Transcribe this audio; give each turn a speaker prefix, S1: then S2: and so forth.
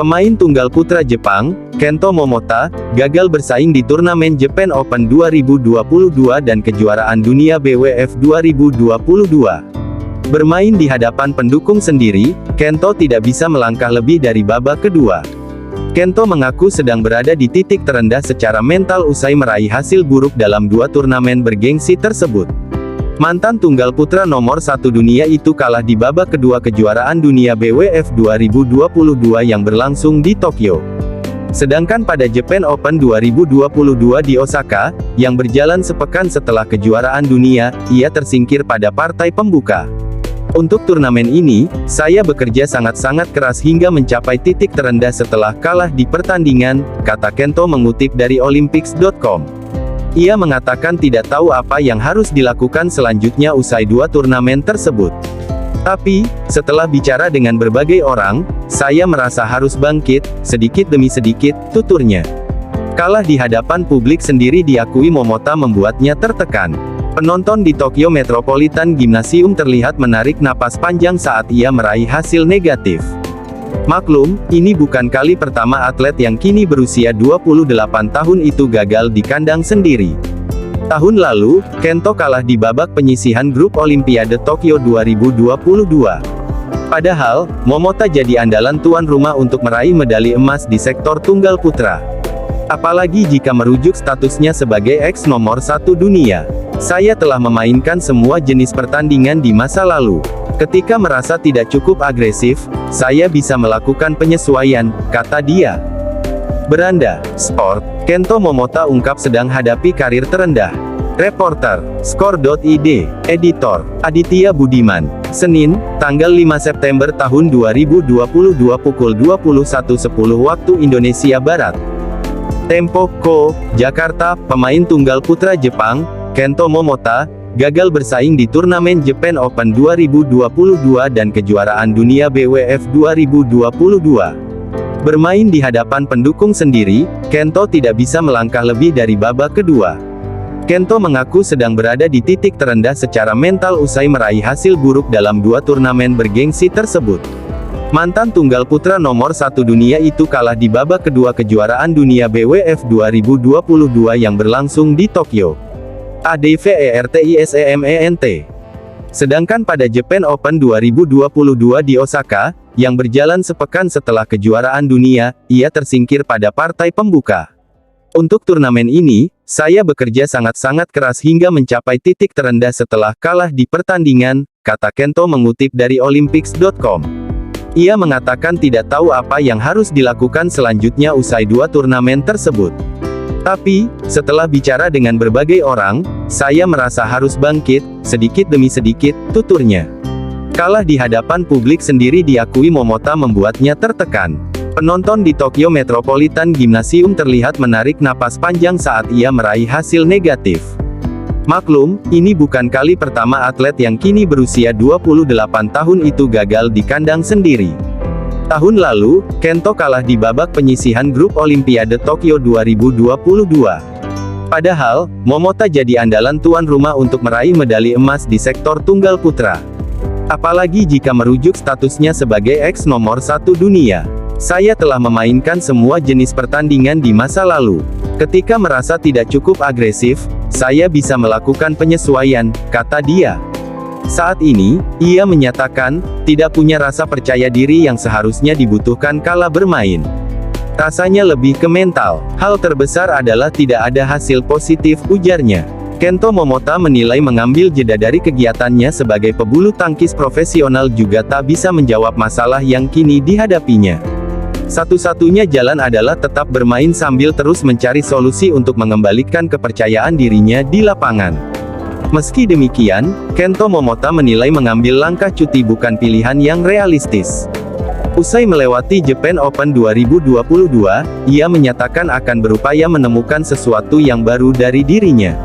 S1: Pemain tunggal putra Jepang, Kento Momota, gagal bersaing di turnamen Japan Open 2022 dan kejuaraan dunia BWF 2022. Bermain di hadapan pendukung sendiri, Kento tidak bisa melangkah lebih dari babak kedua. Kento mengaku sedang berada di titik terendah secara mental usai meraih hasil buruk dalam dua turnamen bergengsi tersebut. Mantan tunggal putra nomor 1 dunia itu kalah di babak kedua kejuaraan dunia BWF 2022 yang berlangsung di Tokyo. Sedangkan pada Japan Open 2022 di Osaka, yang berjalan sepekan setelah kejuaraan dunia, ia tersingkir pada partai pembuka. Untuk turnamen ini, saya bekerja sangat-sangat keras hingga mencapai titik terendah setelah kalah di pertandingan, kata Kento mengutip dari Olympics.com. Ia mengatakan tidak tahu apa yang harus dilakukan selanjutnya usai dua turnamen tersebut. Tapi, setelah bicara dengan berbagai orang, saya merasa harus bangkit, sedikit demi sedikit, tuturnya. Kalah di hadapan publik sendiri diakui Momota membuatnya tertekan. Penonton di Tokyo Metropolitan Gymnasium terlihat menarik napas panjang saat ia meraih hasil negatif. Maklum, ini bukan kali pertama atlet yang kini berusia 28 tahun itu gagal di kandang sendiri. Tahun lalu, Kento kalah di babak penyisihan grup Olimpiade Tokyo 2022. Padahal, Momota jadi andalan tuan rumah untuk meraih medali emas di sektor tunggal putra. Apalagi jika merujuk statusnya sebagai ex nomor 1 dunia. Saya telah memainkan semua jenis pertandingan di masa lalu. Ketika merasa tidak cukup agresif, saya bisa melakukan penyesuaian, kata dia. Beranda Sport, Kento Momota ungkap sedang hadapi karir terendah. Reporter, Skor.id, Editor, Aditya Budiman. Senin, tanggal 5 September tahun 2022 pukul 21.10 waktu Indonesia Barat. Tempo, Co, Jakarta, pemain tunggal putra Jepang, Kento Momota, gagal bersaing di turnamen Japan Open 2022 dan kejuaraan dunia BWF 2022. Bermain di hadapan pendukung sendiri, Kento tidak bisa melangkah lebih dari babak kedua. Kento mengaku sedang berada di titik terendah secara mental usai meraih hasil buruk dalam dua turnamen bergengsi tersebut. Mantan tunggal putra nomor 1 dunia itu kalah di babak kedua kejuaraan dunia BWF 2022 yang berlangsung di Tokyo. ADVERTISEMENT. Sedangkan pada Japan Open 2022 di Osaka, yang berjalan sepekan setelah kejuaraan dunia, ia tersingkir pada partai pembuka. Untuk turnamen ini, saya bekerja sangat-sangat keras hingga mencapai titik terendah setelah kalah di pertandingan, kata Kento mengutip dari Olympics.com. Ia mengatakan tidak tahu apa yang harus dilakukan selanjutnya usai dua turnamen tersebut. Tapi, setelah bicara dengan berbagai orang, saya merasa harus bangkit, sedikit demi sedikit, tuturnya. Kalah di hadapan publik sendiri diakui Momota membuatnya tertekan. Penonton di Tokyo Metropolitan Gymnasium terlihat menarik napas panjang saat ia meraih hasil negatif. Maklum, ini bukan kali pertama atlet yang kini berusia 28 tahun itu gagal di kandang sendiri. Tahun lalu, Kento kalah di babak penyisihan grup Olimpiade Tokyo 2022. Padahal, Momota jadi andalan tuan rumah untuk meraih medali emas di sektor tunggal putra. Apalagi jika merujuk statusnya sebagai ex nomor 1 dunia. Saya telah memainkan semua jenis pertandingan di masa lalu. Ketika merasa tidak cukup agresif, saya bisa melakukan penyesuaian, kata dia. Saat ini, ia menyatakan, tidak punya rasa percaya diri yang seharusnya dibutuhkan kala bermain. Rasanya lebih ke mental. Hal terbesar adalah tidak ada hasil positif, ujarnya. Kento Momota menilai mengambil jeda dari kegiatannya sebagai pebulu tangkis profesional juga tak bisa menjawab masalah yang kini dihadapinya. Satu-satunya jalan adalah tetap bermain sambil terus mencari solusi untuk mengembalikan kepercayaan dirinya di lapangan. Meski demikian, Kento Momota menilai mengambil langkah cuti bukan pilihan yang realistis. Usai melewati Japan Open 2022, ia menyatakan akan berupaya menemukan sesuatu yang baru dari dirinya.